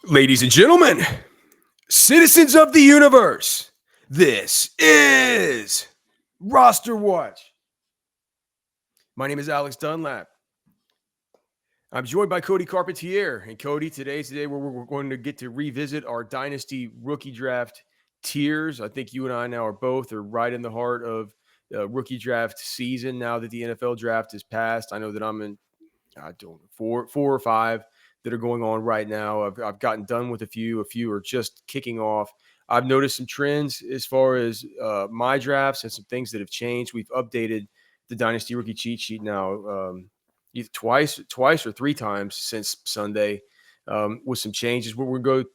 Ladies and gentlemen, citizens of the universe, this is Roster Watch. My name is Alex Dunlap. I'm joined by Cody Carpentier. And Cody, today we're going to get to revisit our Dynasty rookie draft tiers. I think you and I now are right in the heart of rookie draft season now that the NFL draft is passed. I know that I'm in, I don't know, four or five that are going on right now. I've gotten done with a few are just kicking off. I've noticed some trends as far as my drafts and some things that have changed. We've updated the Dynasty rookie cheat sheet now either twice or three times since Sunday with some changes. What we're going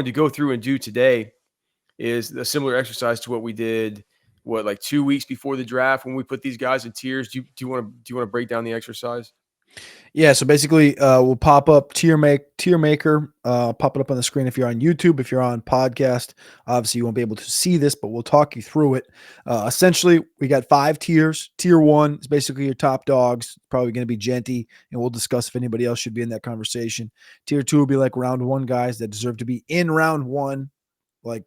to go through and do today is a similar exercise to what we did like 2 weeks before the draft when we put these guys in tiers. Do you want to break down the exercise? Yeah, so basically we'll pop up tier maker, pop it up on the screen if you're on YouTube. If you're on podcast, obviously you won't be able to see this, but we'll talk you through it. Essentially, we got 5 tiers. Tier 1 is basically your top dogs, probably going to be Genty, and we'll discuss if anybody else should be in that conversation. Tier 2 will be like round 1 guys that deserve to be in round 1. Like,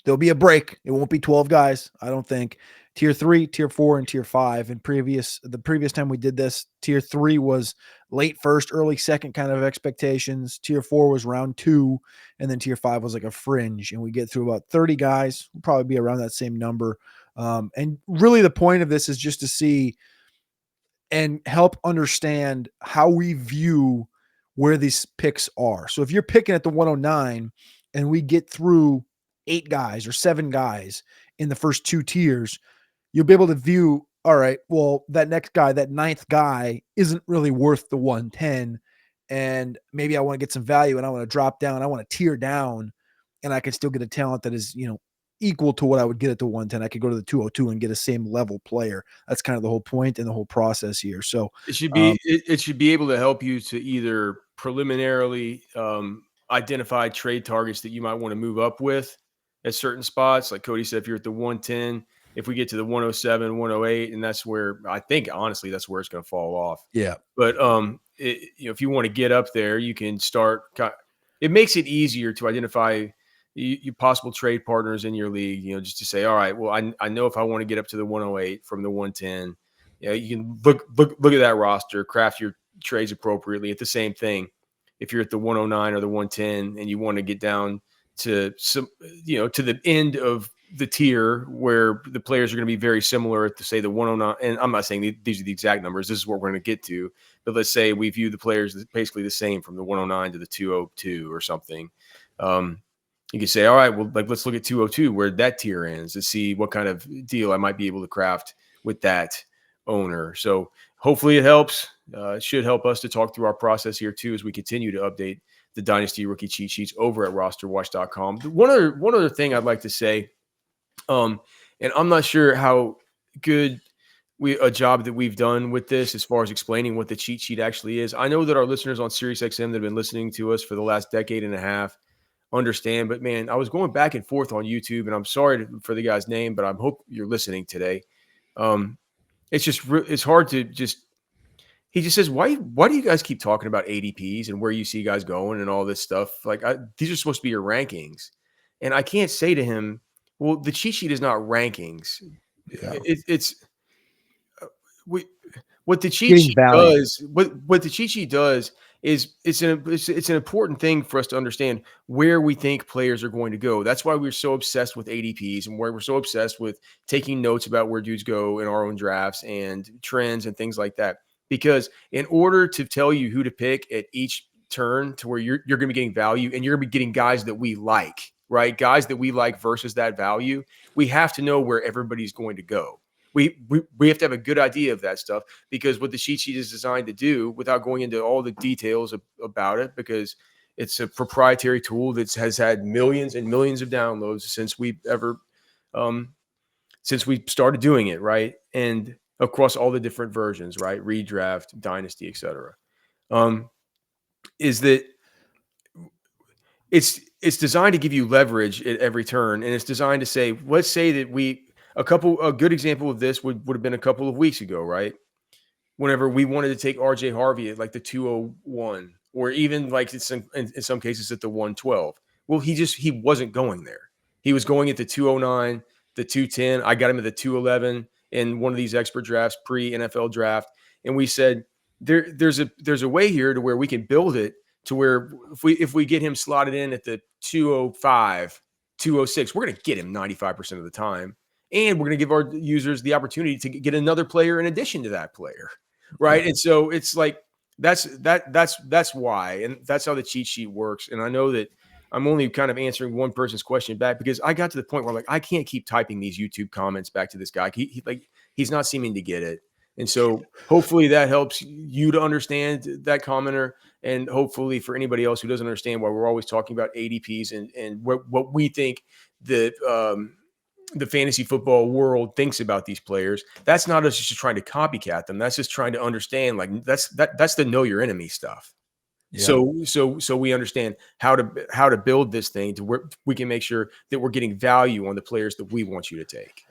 there'll be a break. It won't be 12 guys, I don't think. Tier 3, Tier 4, and Tier 5. The previous time we did this, Tier 3 was late first, early second kind of expectations. Tier 4 was round 2, and then Tier 5 was like a fringe. And we get through about 30 guys. We'll probably be around that same number. And really the point of this is just to see and help understand how we view where these picks are. So if you're picking at the 109 and we get through 8 guys or 7 guys in the first 2 tiers, you'll be able to view, all right, well, that next guy, that 9th guy isn't really worth the 110. And maybe I want to get some value and I want to drop down. I want to tier down and I can still get a talent that is, equal to what I would get at the 110. I could go to the 202 and get a same level player. That's kind of the whole point and the whole process here. So it should be able to help you to either preliminarily identify trade targets that you might want to move up with at certain spots. Like Cody said, if you're at the 110, if we get to the 107, 108, and that's where I think honestly that's where it's going to fall off. Yeah. But if you want to get up there, you can start. It makes it easier to identify you possible trade partners in your league, just to say, all right, well, I know if I want to get up to the 108 from the 110, you can look at that roster, craft your trades appropriately. It's the same thing. If you're at the 109 or the 110 and you want to get down to some, to the end of the tier where the players are going to be very similar to say the 109, and I'm not saying these are the exact numbers. This is what we're going to get to, but let's say we view the players as basically the same from the 109 to the 202 or something. You can say, all right, well, let's look at 202 where that tier ends to see what kind of deal I might be able to craft with that owner. So hopefully it helps. It should help us to talk through our process here too as we continue to update the Dynasty rookie cheat sheets over at RosterWatch.com. One other thing I'd like to say, and I'm not sure how good a job that we've done with this as far as explaining what the cheat sheet actually is. I know that our listeners on SiriusXM that have been listening to us for the last decade and a half understand, but man, I was going back and forth on YouTube, and I'm sorry for the guy's name, but I hope you're listening today. It's just it's hard to just. He just says, why do you guys keep talking about ADPs and where you see guys going and all this stuff? Like these are supposed to be your rankings, and I can't say to him, well, the cheat sheet is not rankings. Yeah. What the cheat sheet does. What the cheat sheet does is it's an important thing for us to understand where we think players are going to go. That's why we're so obsessed with ADPs and why we're so obsessed with taking notes about where dudes go in our own drafts and trends and things like that. Because in order to tell you who to pick at each turn to where you're going to be getting value and you're going to be getting guys that we like, right? Guys that we like versus that value, we have to know where everybody's going to go. We have to have a good idea of that stuff, because what the cheat sheet is designed to do, without going into all the details about it, because it's a proprietary tool that has had millions and millions of downloads since we started doing it, right? And across all the different versions, right? Redraft, Dynasty, etc. Is that it's designed to give you leverage at every turn, and it's designed to say, let's say that a good example of this would have been a couple of weeks ago, right? Whenever we wanted to take RJ Harvey at like the 201 or even like in some cases at the 112. Well, he wasn't going there. He was going at the 209, the 210. I got him at the 211 in one of these expert drafts pre NFL draft, and we said there's a way here to where we can build it to where if we get him slotted in at the 205, 206, we're going to get him 95% of the time, and we're going to give our users the opportunity to get another player in addition to that player, right? And so it's like that's why, and that's how the cheat sheet works. And I know that I'm only kind of answering one person's question back because I got to the point where like I can't keep typing these YouTube comments back to this guy. He's not seeming to get it. And so hopefully that helps you to understand that commenter, and hopefully for anybody else who doesn't understand why we're always talking about ADPs and what we think the fantasy football world thinks about these players. That's not us just trying to copycat them. That's just trying to understand, like that's the know your enemy stuff. Yeah. So we understand how to build this thing to where we can make sure that we're getting value on the players that we want you to take.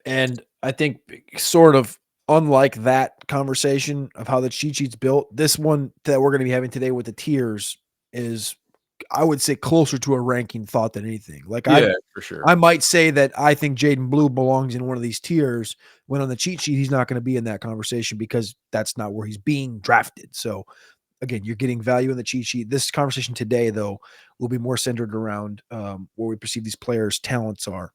And I think sort of unlike that conversation of how the cheat sheet's built, this one that we're going to be having today with the tiers is, I would say, closer to a ranking thought than anything. Like, yeah, for sure. I might say that I think Jaden Blue belongs in one of these tiers, when on the cheat sheet, he's not going to be in that conversation because that's not where he's being drafted. So again, you're getting value in the cheat sheet. This conversation today, though, will be more centered around where we perceive these players' talents are.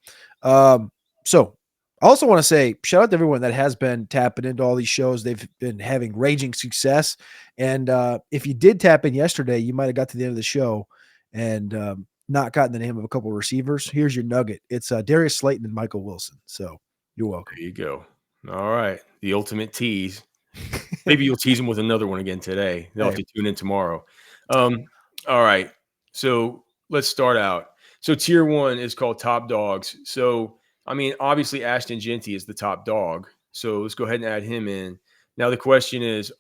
So I also want to say shout out to everyone that has been tapping into all these shows. They've been having raging success. And if you did tap in yesterday, you might have got to the end of the show and not gotten the name of a couple of receivers. Here's your nugget. It's Darius Slayton and Michael Wilson. So you're welcome. There you go. All right. The ultimate tease. Maybe you'll tease them with another one again today. They'll have to tune in tomorrow. All right. So let's start out. So tier 1 is called top dogs. So, I mean, obviously Ashton Genty is the top dog. So let's go ahead and add him in. Now the question is,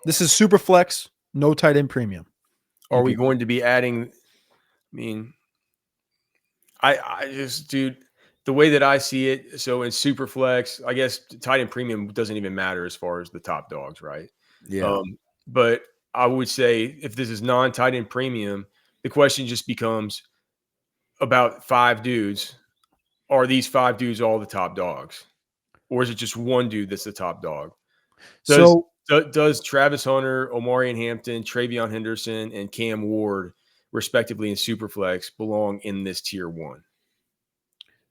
this is super flex, no tight end premium. Are we going to be adding? I mean, I just, dude, the way that I see it, so in super flex, I guess tight end premium doesn't even matter as far as the top dogs, right? Yeah. But I would say if this is non-tight end premium, the question just becomes about 5 dudes. Are these 5 dudes all the top dogs? Or is it just one dude that's the top dog? Does Travis Hunter, Omarion Hampton, Travion Henderson, and Cam Ward, respectively in Superflex, belong in this tier 1?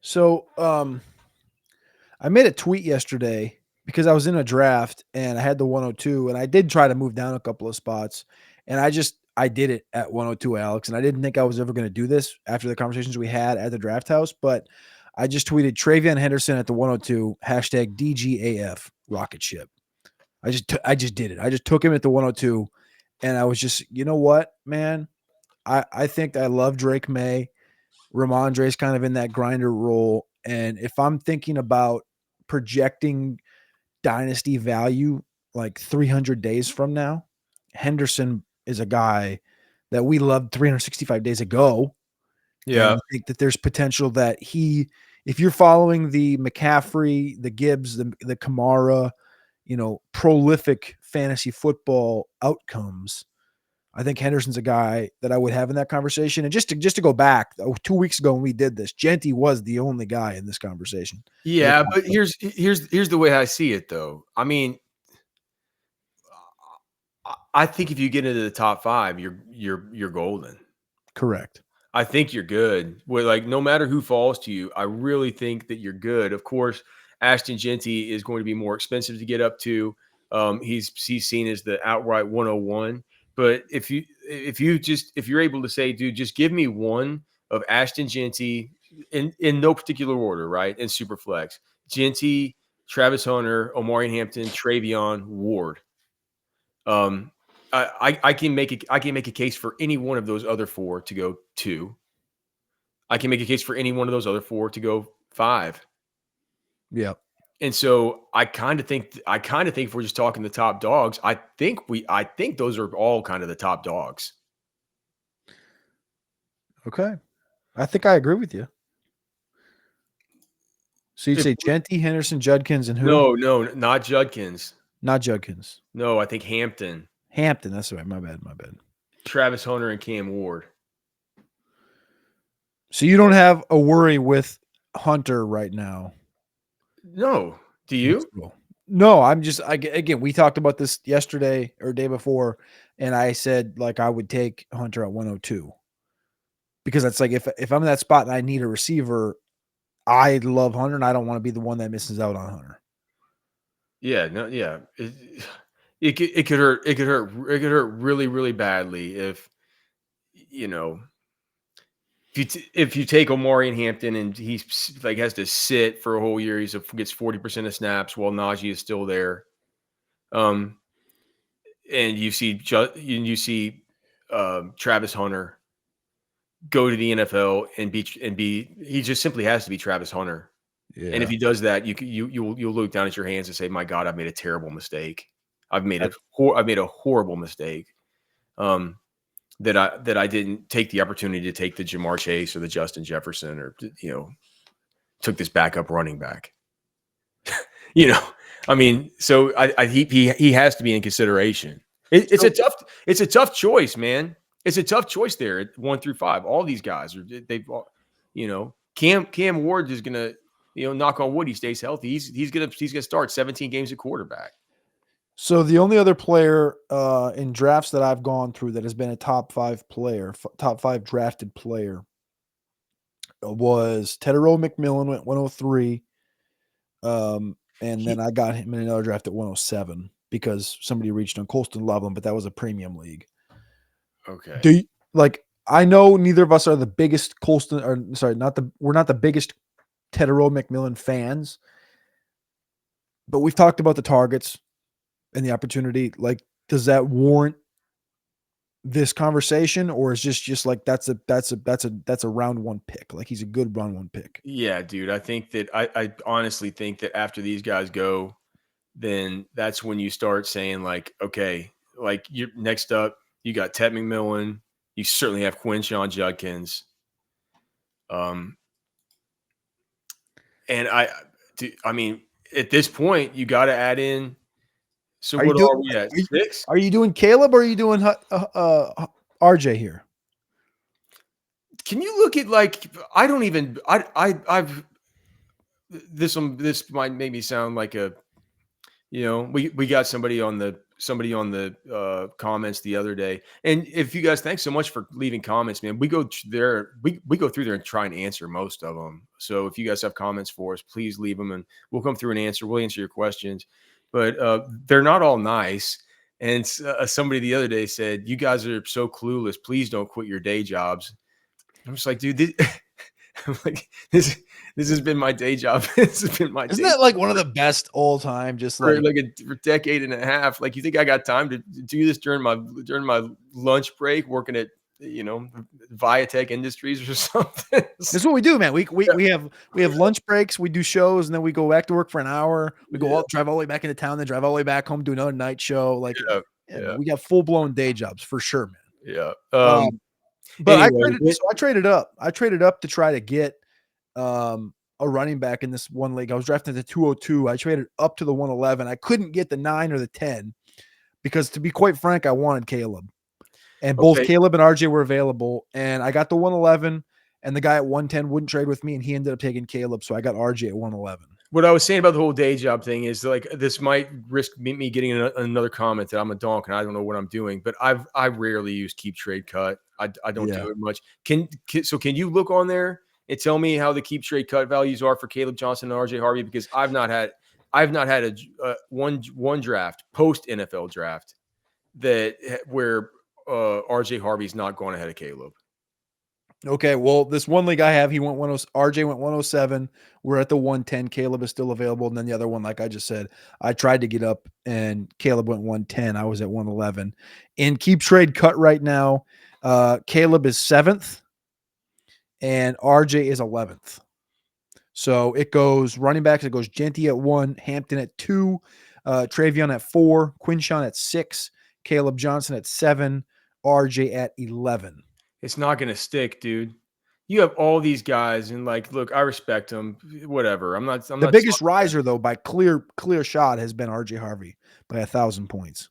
So I made a tweet yesterday because I was in a draft and I had the 102, and I did try to move down a couple of spots, and I did it at 102, Alex, and I didn't think I was ever going to do this after the conversations we had at the draft house, but I just tweeted Travion Henderson at the 102, hashtag DGAF rocket ship. I just did it. I just took him at the 102, and I was just, you know what, man? I think I love Drake May. Ramondre's kind of in that grinder role. And if I'm thinking about projecting dynasty value like 300 days from now, Henderson is a guy that we loved 365 days ago. Yeah. And I think that there's potential that if you're following the McCaffrey, the Gibbs, the Kamara, prolific fantasy football outcomes, I think Henderson's a guy that I would have in that conversation. And just to go back 2 weeks ago when we did this, Genty was the only guy in this conversation. Yeah, but here's the way I see it, though. I mean, I think if you get into the top 5, you're golden. Correct. I think you're good. Like, no matter who falls to you, I really think that you're good. Of course, Ashton Genty is going to be more expensive to get up to. He's seen as the outright 101. But if you're able to say, dude, just give me one of Ashton Genty in no particular order, right? In Superflex, Genty, Travis Hunter, Omarion Hampton, Travion, Ward. I can make a case for any one of those other 4 to go 2. I can make a case for any one of those other 4 to go 5. Yeah. And so I kind of think if we're just talking the top dogs, I think those are all kind of the top dogs. Okay. I think I agree with you. So you'd say Genty, Henderson, Judkins, and who? No, not Judkins. Not Judkins. No, I think Hampton. Hampton. That's right. My bad. Travis Hunter and Cam Ward. So you don't have a worry with Hunter right now. No. Do you? No, again, we talked about this yesterday or day before, and I said like I would take Hunter at 102 because it's like if I'm in that spot and I need a receiver, I love Hunter and I don't want to be the one that misses out on Hunter. Yeah, no, yeah. It could hurt. It could hurt really, really badly if you know if you take Omari and Hampton and he's like has to sit for a whole year. He gets 40% of snaps while Najee is still there. And you see Travis Hunter go to the NFL and be he just simply has to be Travis Hunter. Yeah. And if he does that, you'll look down at your hands and say, "My God, I've made a terrible mistake. I've made a horrible mistake." That I didn't take the opportunity to take the Jamar Chase or the Justin Jefferson or took this backup running back. I mean, so he has to be in consideration. It's a tough choice, man. It's a tough choice there at 1 through 5. All these guys they've Cam Ward is gonna knock on wood he stays healthy. He's gonna start 17 games at quarterback. So the only other player in drafts that I've gone through that has been a top 5 drafted player was Tedero McMillan went 103. And then I got him in another draft at 107 because somebody reached on Colston Loveland, but that was a premium league. Okay. I know neither of us are the biggest we're not the biggest Tedero McMillan fans, but we've talked about the targets and the opportunity. Like, does that warrant this conversation, or is just like that's a round 1 pick? Like, he's a good round 1 pick. Yeah, dude. I think that I honestly think that after these guys go, then that's when you start saying like, okay, like you next up, you got Ted McMillan. You certainly have Quinshon Judkins. And I mean, at this point, you got to add in. So are we at? 6? Are you doing Caleb or are you doing RJ here? Can you look at like I've this might make me sound like a we got somebody on the comments the other day, and if you guys, thanks so much for leaving comments, man. We go there, we go through there and try and answer most of them. So if you guys have comments for us, please leave them, and we'll come through and answer. We'll answer your questions, but they're not all nice. And somebody the other day said, "You guys are so clueless. Please don't quit your day jobs." I'm just like, dude, I'm like, this has been my day job. This has been my. Isn't that like one of the best all time? Just for like a decade and a half. Like, you think I got time to do this during my lunch break, working at Viatech Industries or something? That's what we do, man. We have lunch breaks. We do shows, and then we go back to work for an hour. We go drive all the way back into town, then drive all the way back home, do another night show. Like, man, we got full blown day jobs for sure, man. Yeah. But anyway, I traded up. I traded up to try to get a running back in this one league. I was drafted at 202. I traded up to the 111. I couldn't get the 9 or the 10 because, to be quite frank, I wanted Caleb. And both Caleb and RJ were available. And I got the 111, and the guy at 110 wouldn't trade with me, and he ended up taking Caleb. So I got RJ at 111. What I was saying about the whole day job thing is, like, this might risk me getting another comment that I'm a donk and I don't know what I'm doing, but I rarely use keep trade cut. I don't do it much. Can you look on there and tell me how the keep trade cut values are for Caleb Johnson and RJ Harvey? Because I've not had a one draft post NFL draft where RJ Harvey's not going ahead of Caleb. Okay, well, this one league I have, RJ went 107. We're at the 110. Caleb is still available. And then the other one, like I just said, I tried to get up and Caleb went 110. I was at 111. In keep trade cut right now, Caleb is 7th and RJ is 11th. So it goes running backs. It goes Genty at 1, Hampton at 2, Travion at 4, Quinshon at 6, Caleb Johnson at 7, RJ at 11. It's not going to stick, dude. You have all these guys, and like, look, I respect them. Whatever. I'm not. The biggest riser, though, by clear shot, has been RJ Harvey by 1,000 points.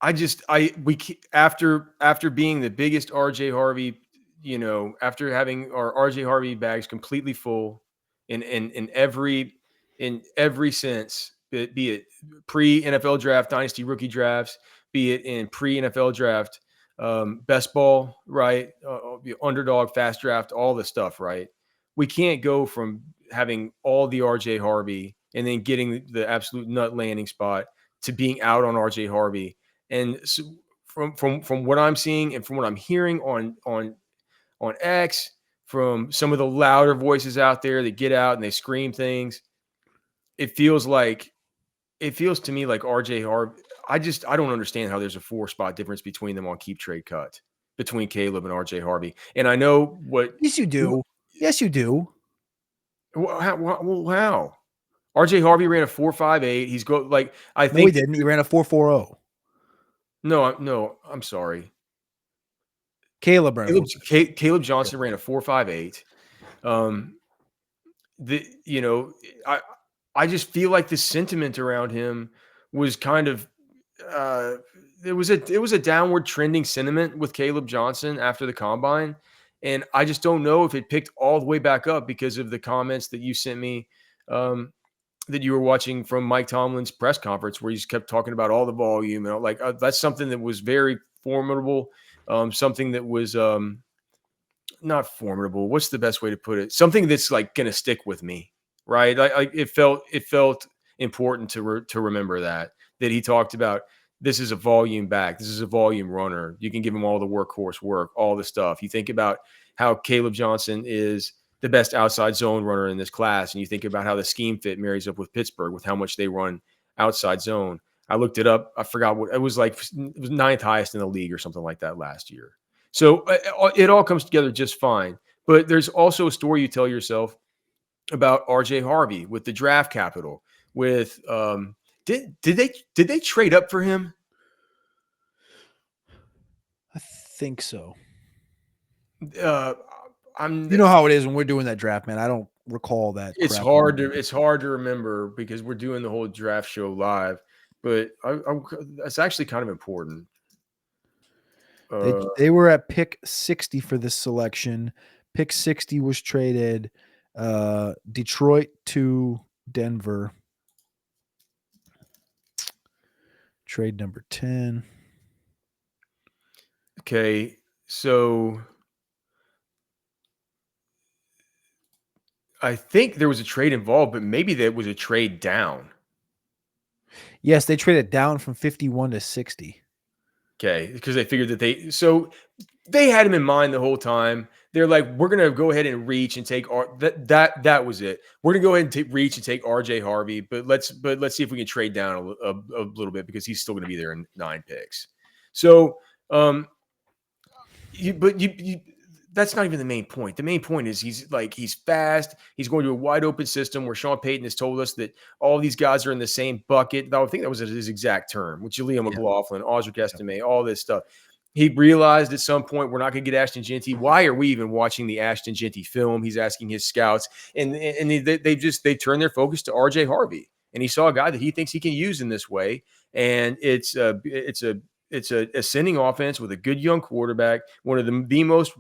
After being the biggest RJ Harvey, after having our RJ Harvey bags completely full in every sense, be it pre NFL draft, dynasty rookie drafts, be it in pre NFL draft, best ball, right, underdog, fast draft, all this stuff, right. We can't go from having all the RJ Harvey and then getting the absolute nut landing spot to being out on RJ Harvey. And so from what I'm seeing and from what I'm hearing on X, from some of the louder voices out there that get out and they scream things, it feels to me like RJ Harvey. I don't understand how there's a 4-spot difference between them on keep trade cut between Caleb and RJ Harvey. And I know what. Yes, you do. Yes, you do. How? RJ Harvey ran a 4.58. He's go like I No, think he didn't. He ran a 4.40. No, I'm sorry. Caleb ran. Caleb Johnson ran a 4.58. I just feel like the sentiment around him was kind of it was a downward trending sentiment with Caleb Johnson after the combine, and I just don't know if it picked all the way back up because of the comments that you sent me, that you were watching from Mike Tomlin's press conference where he just kept talking about all the volume and that's something that was very formidable, something that was not formidable. What's the best way to put it? Something that's like going to stick with me, right? It felt important to remember that he talked about. This is a volume back. This is a volume runner. You can give him all the workhorse work, all the stuff. You think about how Caleb Johnson is the best outside zone runner in this class, and you think about how the scheme fit marries up with Pittsburgh with how much they run outside zone. I looked it up. I forgot what it was like. It was 9th highest in the league or something like that last year. So it all comes together just fine. But there's also a story you tell yourself about RJ Harvey with the draft capital. With did they trade up for him? I think so. You know how it is when we're doing that draft, man. I don't recall that. It's hard to remember because we're doing the whole draft show live. But that's actually kind of important. They were at pick 60 for this selection. Pick 60 was traded Detroit to Denver. Trade number 10. Okay, so I think there was a trade involved, but maybe there was a trade down. Yes, they traded down from 51 to 60. Okay, because they figured that they had him in mind the whole time. They're like, we're gonna go ahead and reach and take that was it. We're gonna go ahead and reach and take RJ Harvey, but let's see if we can trade down a little bit because he's still gonna be there in 9 picks. So, that's not even the main point. The main point is he's fast. He's going to a wide open system where Sean Payton has told us that all these guys are in the same bucket. I think that was his exact term with Jaleel McLaughlin, Audric Estime, all this stuff. He realized at some point we're not going to get Ashton Genty. Why are we even watching the Ashton Genty film? He's asking his scouts, and they turn their focus to RJ Harvey, and he saw a guy that he thinks he can use in this way, and it's a ascending offense with a good young quarterback, one of the most,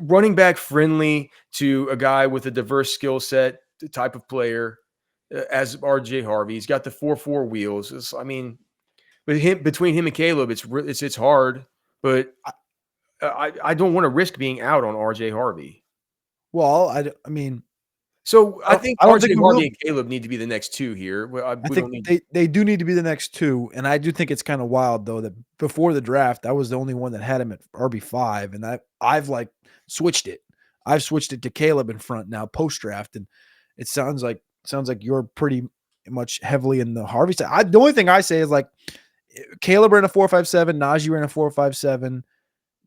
running back friendly to a guy with a diverse skill set type of player as RJ Harvey. He's got the 4.4 wheels. But between him and Caleb, it's hard, but I don't want to risk being out on RJ Harvey. Well, I mean, so I think RJ Harvey and Caleb need to be the next two here. I think they do need to be the next two, and I do think it's kind of wild though that before the draft I was the only one that had him at RB5, and I've switched it. I've switched it to Caleb in front now post draft, and it sounds like you're pretty much heavily in the Harvey side. The only thing I say is Caleb ran a 4.57, Najee ran a 4.57.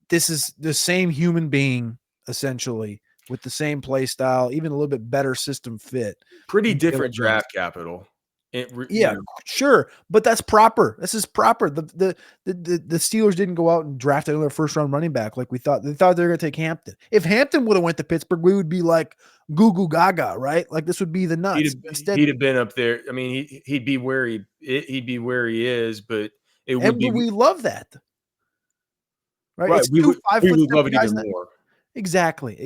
This is the same human being essentially, with the same play style, even a little bit better system fit. Pretty different draft capital. Yeah, sure, but that's proper. This is proper. The Steelers didn't go out and draft another first round running back like we thought. They thought they were going to take Hampton. If Hampton would have went to Pittsburgh, we would be like goo goo gaga, right? Like this would be the nuts. Instead, he'd have been up there. I mean, he'd be where he is, but it would and be we love that, right? right. It's two We 5'7" would love it guys. even more. Exactly.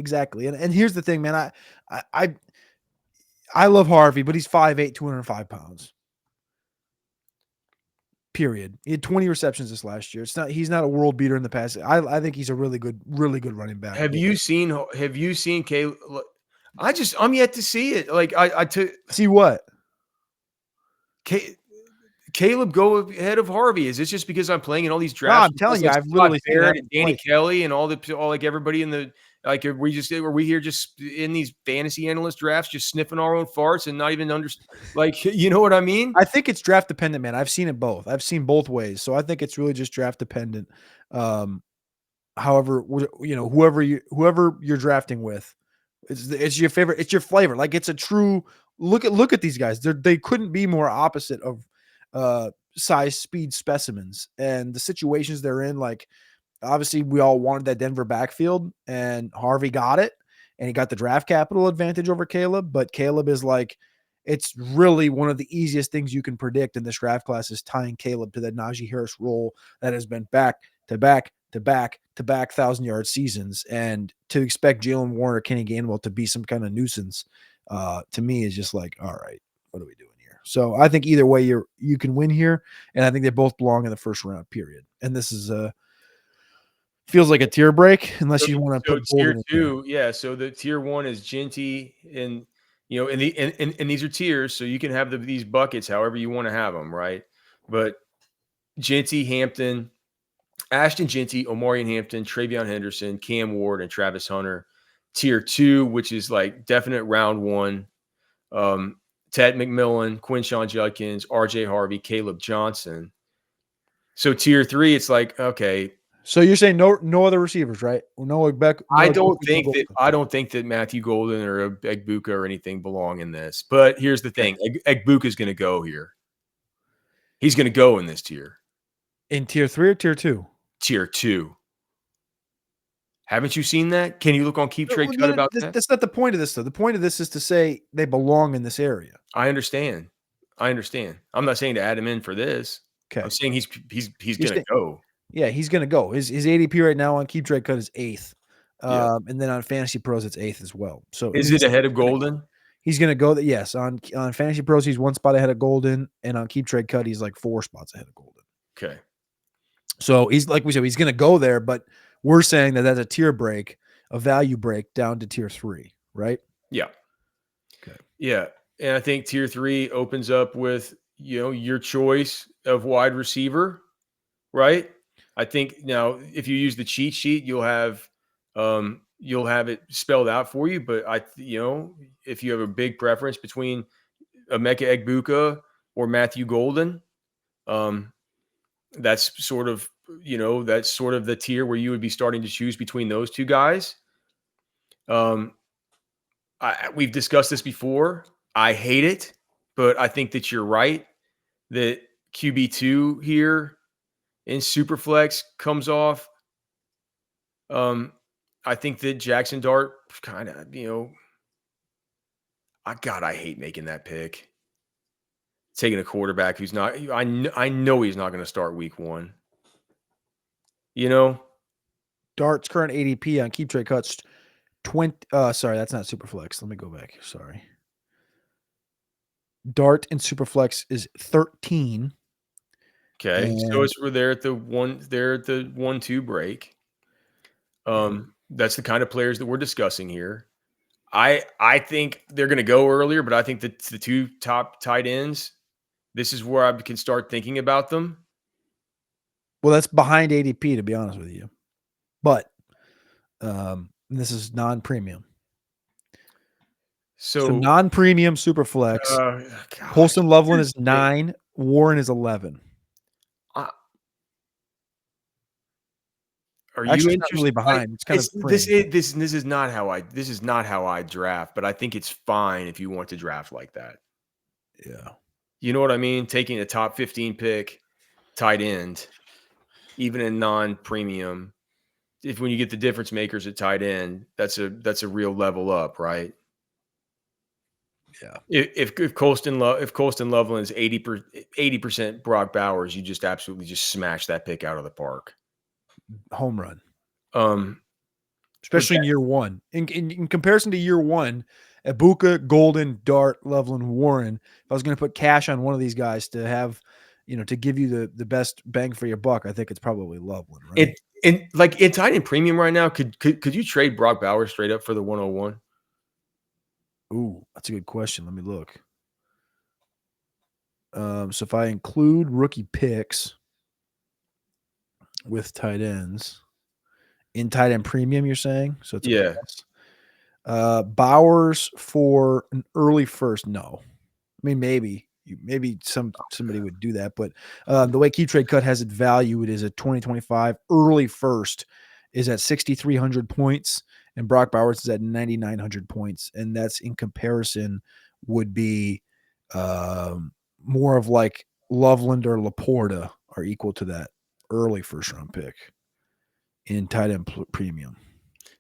And here's the thing, man. I love Harvey, but he's 5'8", 205 pounds. Period. He had 20 receptions this last year. He's not a world beater in the past. I think he's a really good running back. Have you seen Caleb? I'm yet to see it. Like I took see what? Caleb go ahead of Harvey. Is this just because I'm playing in all these drafts? No, I'm telling you, I've literally seen Barrett and Danny Kelly and all like everybody in the like. Are we here just in these fantasy analyst drafts, just sniffing our own farts and not even like, you know what I mean? I think it's draft dependent, man. I've seen it both. I've seen both ways, so I think it's really just draft dependent. However, you know, whoever you're drafting with, it's your favorite. It's your flavor. Like it's a true look at these guys. They couldn't be more opposite of size, speed specimens, and the situations they're in. Like obviously, we all wanted that Denver backfield, and Harvey got it, and he got the draft capital advantage over Caleb. But Caleb is like, it's really one of the easiest things you can predict in this draft class is tying Caleb to that Najee Harris role that has been back to back 1,000-yard seasons, and to expect Jalen Warren or Kenny Gainwell to be some kind of nuisance, to me is just like, all right, what are we doing here? So I think either way you can win here, and I think they both belong in the first round, period. And this is feels like a tier break unless you want to put tier 2. Yeah, so the tier 1 is Ginty, and you know, and these are tiers, so you can have these buckets however you want to have them, right? But Ginty, Hampton, Ashton Ginty, Omarion Hampton, Travion Henderson, Cam Ward, and Travis Hunter. Tier 2, which is like definite round 1, Ted McMillan, Quinshawn Judkins, RJ Harvey, Caleb Johnson. So tier 3, it's like, okay. So you're saying no other receivers, right? I don't think that Matthew Golden or Egbuka or anything belong in this. But here's the thing: Egbuka is going to go here. He's going to go in this tier. In tier 3 or tier 2? Tier 2. Haven't you seen that? Can you look on Keep Trade Cut about that? That's not the point of this, though. The point of this is to say they belong in this area. I understand. I'm not saying to add him in for this. Okay. I'm saying he's going to go. Yeah, he's going to go. His ADP right now on Keep Trade Cut is 8th. And then on Fantasy Pros, it's 8th as well. So is it ahead of Golden? He's going to go. Yes, on Fantasy Pros, he's 1 spot ahead of Golden, and on Keep Trade Cut, he's like 4 spots ahead of Golden. Okay. So he's, like we said, he's going to go there, but we're saying that that's a tier break, a value break down to tier 3, right? Yeah. Okay. Yeah, and I think tier 3 opens up with, you know, your choice of wide receiver, right? I think now if you use the cheat sheet, you'll have it spelled out for you. But if you have a big preference between Emeka Egbuka or Matthew Golden, that's sort of the tier where you would be starting to choose between those two guys. We've discussed this before. I hate it, but I think that you're right that QB2 here in Superflex comes off. I think that Jackson Dart kind of, I hate making that pick. Taking a quarterback who's not, I know he's not going to start week 1. Dart's current ADP on Keep Trade Cuts 20. Sorry, that's not Superflex. Let me go back. Sorry. Dart in Superflex is 13. Okay, so we're there at the 1-2 break. That's the kind of players that we're discussing here. I think they're going to go earlier, but I think that the 2 top tight ends, this is where I can start thinking about them. Well, that's behind ADP, to be honest with you. But this is non-premium. So non-premium Superflex. Colston Loveland is 9. Warren is 11. Are you interested? Really behind? It's kind of this is not how I draft, but I think it's fine if you want to draft like that. Yeah. You know what I mean? Taking a top 15 pick tight end, even in non-premium, if when you get the difference makers at tight end, that's a real level up, right? Yeah. If Colston Loveland's 80% Brock Bowers, you just absolutely just smash that pick out of the park. Home run. Um, Especially in year one. In comparison to year one, Ibuka, Golden, Dart, Loveland, Warren, if I was going to put cash on one of these guys to have, to give you the best bang for your buck, I think it's probably Loveland, right? in tight end premium right now, could you trade Brock Bowers straight up for the 101? Ooh, that's a good question. Let me look. So if I include rookie picks with tight ends in tight end premium, you're saying? So it's a Yeah. plus. Bowers for an early first, no. I mean, maybe somebody would do that, but the way Keep Trade Cut has it valued is a 2025 early first is at 6,300 points, and Brock Bowers is at 9,900 points, and that's in comparison would be more of like Loveland or Laporta are equal to that early first round pick in tight end premium.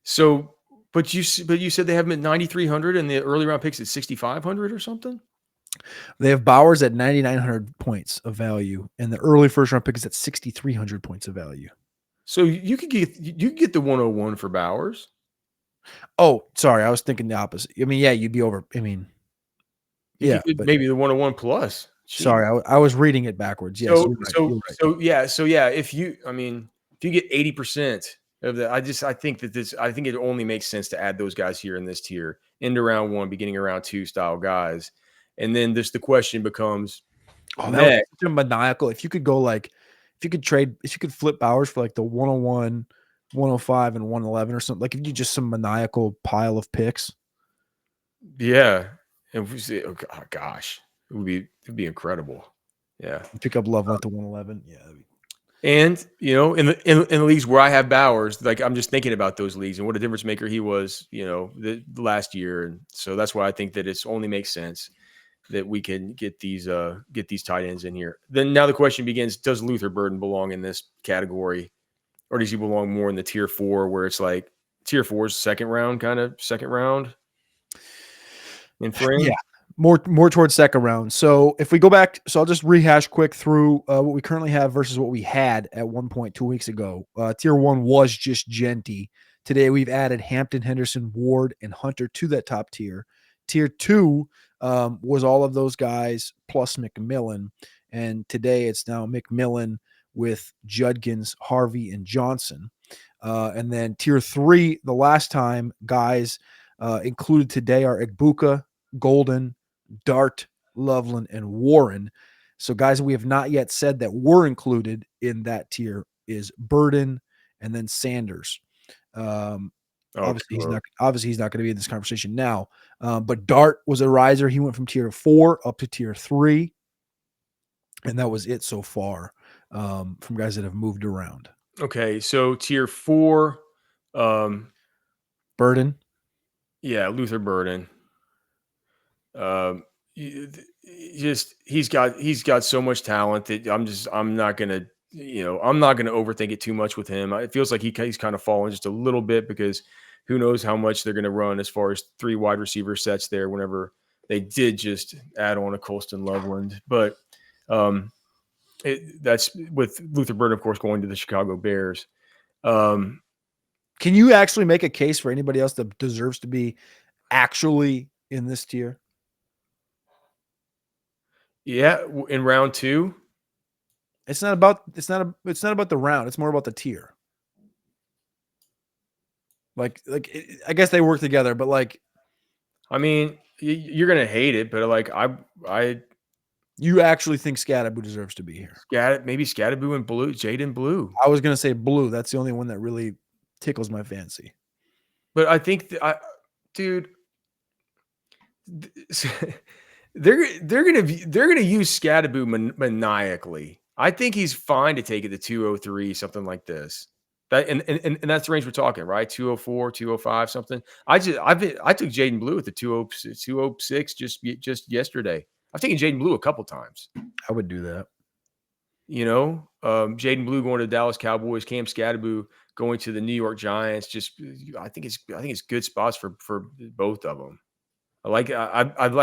So, but you said they have him at 9,300 and the early round picks at 6,500 or something. They have Bowers at 9,900 points of value, and the early first round pick is at 6,300 points of value. So you could get the 101 for Bowers. Oh, sorry, I was thinking the opposite. I mean, yeah, you'd be over. I mean, You yeah, could but maybe the 101 plus. Jeez. sorry, I was reading it backwards. Yes, So you're right. You're right. so yeah. If you get 80% of that, I think it only makes sense to add those guys here in this tier into round one, beginning of round two style guys, and then the question becomes, Oh, that was next, such a maniacal. If you could flip Bowers for like the 101, 105, and 111 or something, like if you just some maniacal pile of picks. yeah, and we say, oh gosh, it'd be incredible. Yeah. Pick up Loveland at the 111. Yeah. And in the leagues where I have Bowers, like I'm just thinking about those leagues and what a difference maker he was, the last year, and so that's why I think that it's only makes sense that we can get these tight ends in here. Then now the question begins: does Luther Burden belong in this category, or does he belong more in the tier 4, where it's like tier 4 is second round in frame? Yeah, more towards second round. So if we go back, so I'll just rehash quick through what we currently have versus what we had at one point 2 weeks ago. Tier 1 was just Genty. Today we've added Hampton, Henderson, Ward, and Hunter to that top tier. Tier 2 was all of those guys plus McMillan, and today it's now McMillan with Judkins, Harvey, and Johnson. And then tier 3, the last time guys included today are Ibuka, Golden, Dart, Loveland, and Warren. So guys we have not yet said that were included in that tier is Burden and then Sanders. Obviously he's not going to be in this conversation now. But Dart was a riser. He went from tier 4 up to tier 3. And that was it so far from guys that have moved around. Okay, so tier 4, Burden. Yeah, Luther Burden. He's got so much talent that I'm not gonna overthink it too much with him. It feels like he's kind of fallen just a little bit because who knows how much they're going to run as far as 3 wide receiver sets there whenever they did just add on a Colston Loveland. But that's with Luther Burden, of course, going to the Chicago Bears. Can you actually make a case for anybody else that deserves to be actually in this tier? Yeah, in round 2. It's not about the round. It's more about the tier. Like I guess they work together, but like, I mean, you're gonna hate it, but like you actually think Scadaboo deserves to be here? Maybe Scadaboo and Blue, Jaden Blue. I was gonna say Blue. That's the only one that really tickles my fancy. But I think dude, they're gonna use Scadaboo maniacally. I think he's fine to take it to 203, something like this. That and that's the range we're talking, right? 204, 205, something. I took Jaden Blue at the 206 just yesterday. I've taken Jaden Blue a couple times. I would do that. Jaden Blue going to Dallas Cowboys, Cam Scatterbo going to the New York Giants. I think it's good spots for both of them. I like it's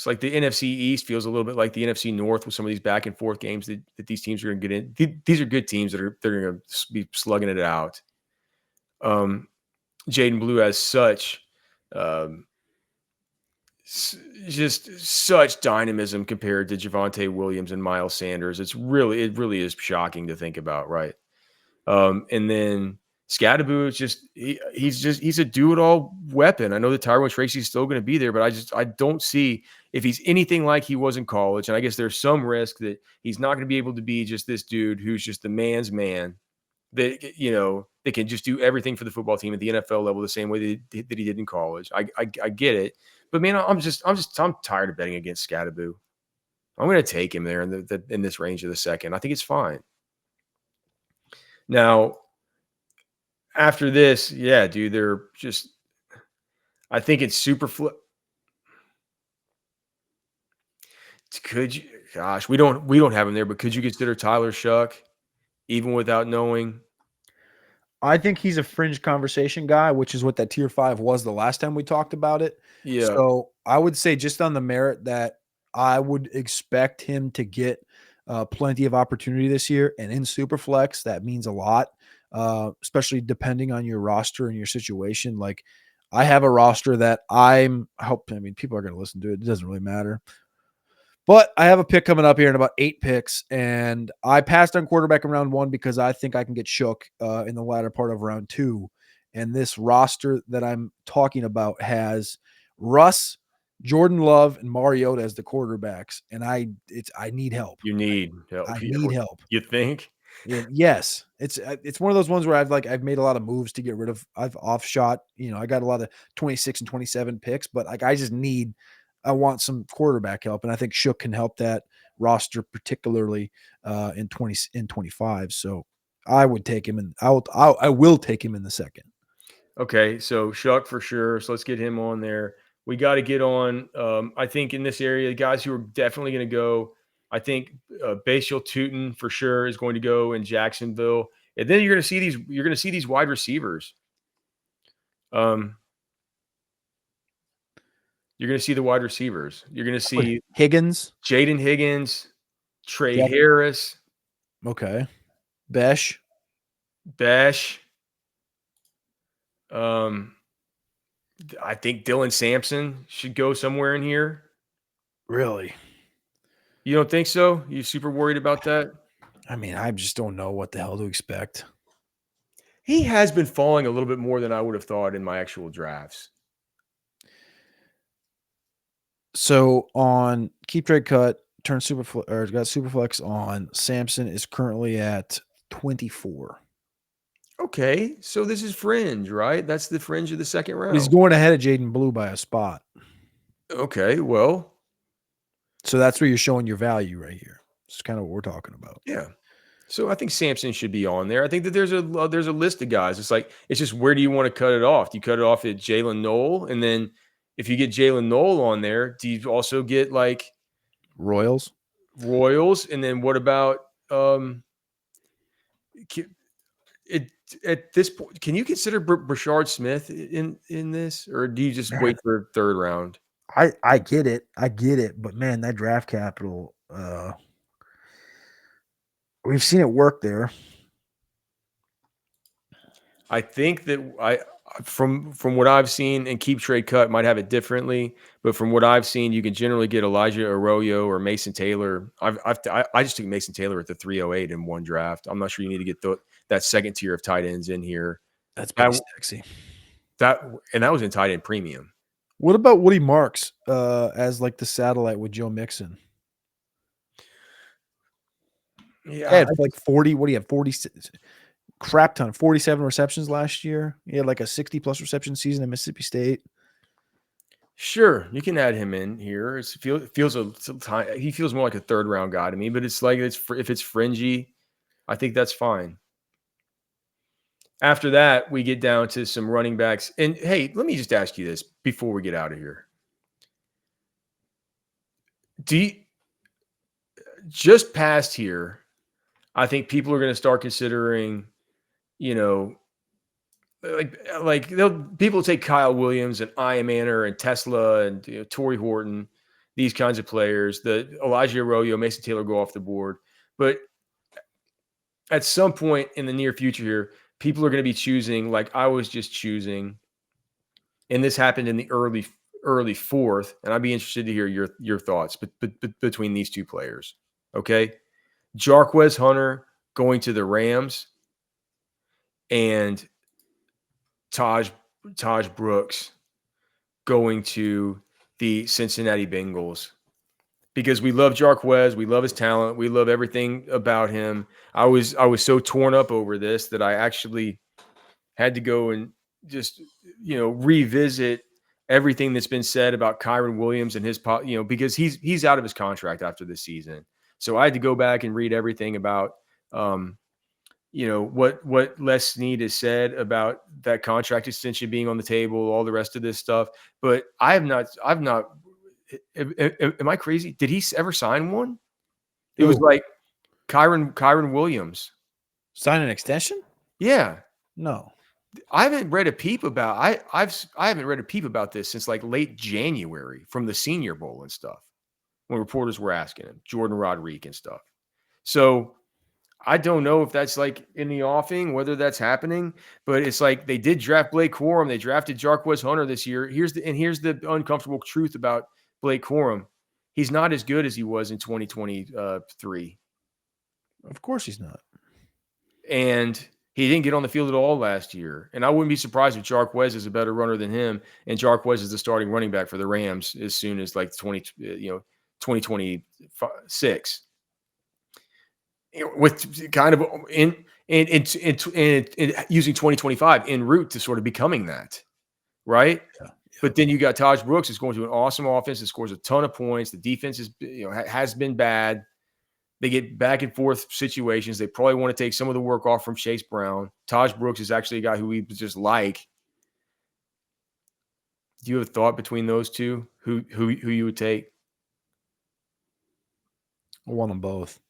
like the NFC East feels a little bit like the NFC North with some of these back and forth games that these teams are going to get in. These are good teams they're going to be slugging it out. Jaden Blue has just such dynamism compared to Javonte Williams and Miles Sanders. It really is shocking to think about, right? And then Scatterbo is he's a do-it-all weapon. I know that Tyrone Tracy is still going to be there, but I don't see if he's anything like he was in college. And I guess there's some risk that he's not going to be able to be just this dude who's just the man's man that they can just do everything for the football team at the NFL level the same way that he did in college. I get it, but man, I'm tired of betting against Scatterbo. I'm going to take him there in this range of the second. I think it's fine. Now, after this, yeah, dude, they're just. I think it's super flip. Could you? Gosh, we don't have him there, but could you consider Tyler Shuck, even without knowing? I think he's a fringe conversation guy, which is what that tier 5 was the last time we talked about it. Yeah. So I would say just on the merit that I would expect him to get plenty of opportunity this year. And in Superflex, that means a lot, especially depending on your roster and your situation. Like I have a roster that people are going to listen to it. It doesn't really matter. But I have a pick coming up here in about 8 picks, and I passed on quarterback in round 1 because I think I can get shook in the latter part of round 2. And this roster that I'm talking about has Russ, Jordan Love, and Mariota as the quarterbacks, and I need help. You need help. I need help. You think? Yes, it's one of those ones where I've made a lot of moves to get rid of. I've offshot. I got a lot of 26 and 27 picks, but I want some quarterback help, and I think Shook can help that roster, particularly in 25. So I would take him, and I will take him in the second. Okay, so Shuck for sure. So let's get him on there. We got to get on. I think in this area, the guys who are definitely going to go. I think Bashal Tootin for sure is going to go in Jacksonville, and then you're going to see these wide receivers. You're going to see the wide receivers. You're going to see Higgins, Jaden Higgins, Trey Harris. Okay. Besh. I think Dylan Sampson should go somewhere in here. Really? You don't think so? You super worried about that? I mean, I just don't know what the hell to expect. He has been falling a little bit more than I would have thought in my actual drafts. So on Keep Trade Cut, got Superflex on, Sampson is currently at 24. Okay, so this is fringe, right? That's the fringe of the second round. He's going ahead of Jaden Blue by a spot. Okay, well. So that's where you're showing your value right here. It's kind of what we're talking about. Yeah. So I think Sampson should be on there. I think that there's a list of guys. It's just where do you want to cut it off? Do you cut it off at Jalen Noel? And then if you get Jalen Noel on there, do you also get like Royals? And then what about at this point, can you consider Brashard Smith in this, or do you just wait for third round? I get it. But man, that draft capital, we've seen it work there. I think that from what I've seen, and Keep Trade Cut might have it differently, but from what I've seen, you can generally get Elijah Arroyo or Mason Taylor. I just took Mason Taylor at the 308 in one draft. I'm not sure you need to get that second tier of tight ends in here. That's pretty sexy. That was in tight end premium. What about Woody Marks as like the satellite with Joe Mixon? Yeah, like 40. What do you have? 40 crap ton, 47 receptions last year. He had like a 60+ reception season at Mississippi State. Sure, you can add him in here. He feels more like a third round guy to me, but if it's fringy, I think that's fine. After that, we get down to some running backs. And hey, let me just ask you this before we get out of here. Just past here, I think people are going to start considering, people take Kyle Williams and Ian Manor and Tesla and Torrey Horton, these kinds of players. The Elijah Arroyo, Mason Taylor go off the board, but at some point in the near future here, people are going to be choosing like I was just choosing, and this happened in the early fourth. And I'd be interested to hear your thoughts, but between these two players, okay, Jarquez Hunter going to the Rams and Taj Brooks going to the Cincinnati Bengals, because we love Jarquez, we love his talent, we love everything about him. I was so torn up over this that I actually had to go and just revisit everything that's been said about Kyron Williams and his because he's out of his contract after this season. So I had to go back and read everything about what Les Snead has said about that contract extension being on the table, all the rest of this stuff. But I've not. Am I crazy? Did he ever sign one? It was like Kyron Williams. Sign an extension? Yeah. No. I haven't read a peep about I haven't read a peep about this since like late January from the Senior Bowl and stuff, when reporters were asking him, Jordan Rodriguez and stuff. So I don't know if that's like in the offing, whether that's happening, but it's like they did draft Blake Corum. They drafted Jarquez Hunter this year. Here's the uncomfortable truth about Blake Corum. He's not as good as he was in 2023. Of course he's not. And he didn't get on the field at all last year. And I wouldn't be surprised if Jarquez is a better runner than him, and Jarquez is the starting running back for the Rams as soon as like 2026. With kind of in using 2025 en route to sort of becoming that, right? Yeah. But then you got Taj Brooks, who's going to an awesome offense that scores a ton of points. The defense is has been bad. They get back and forth situations. They probably want to take some of the work off from Chase Brown. Taj Brooks is actually a guy who we just like. Do you have a thought between those two? Who you would take? I want them both.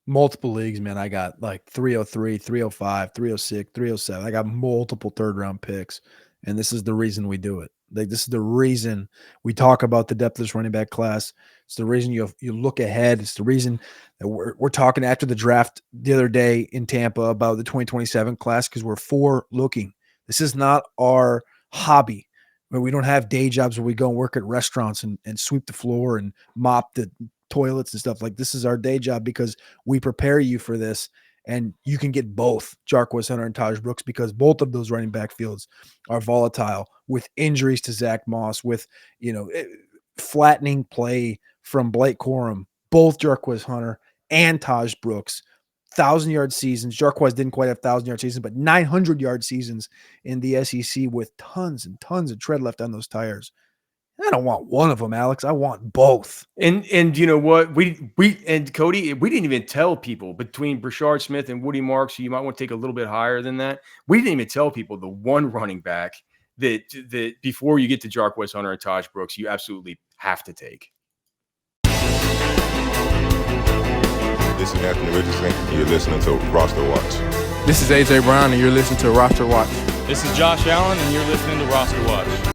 Multiple leagues, man. I got like 303, 305, 306, 307. I got multiple third-round picks, and this is the reason we do it. Like, this is the reason we talk about the depth of this running back class. It's the reason you look ahead. It's the reason that we're talking after the draft the other day in Tampa about the 2027 class, because we're forward-looking. This is not our hobby. We don't have day jobs where we go and work at restaurants and sweep the floor and mop the toilets and stuff. Like, this is our day job because we prepare you for this, and you can get both Jarquez Hunter and Taj Brooks, because both of those running back fields are volatile with injuries to Zach Moss, with flattening play from Blake Corum. Both Jarquez Hunter and Taj Brooks, 1,000-yard seasons. Jarquez didn't quite have 1,000-yard seasons, but 900-yard seasons in the SEC with tons and tons of tread left on those tires. I don't want one of them, Alex. I want both. And you know what? We and Cody, we didn't even tell people between Brashard Smith and Woody Marks, who you might want to take a little bit higher than that. We didn't even tell people the one running back that before you get to Jarquez Hunter and Taj Brooks, you absolutely have to take. This is Anthony Richardson, and you're listening to Roster Watch. This is AJ Brown, and you're listening to Roster Watch. This is Josh Allen, and you're listening to Roster Watch.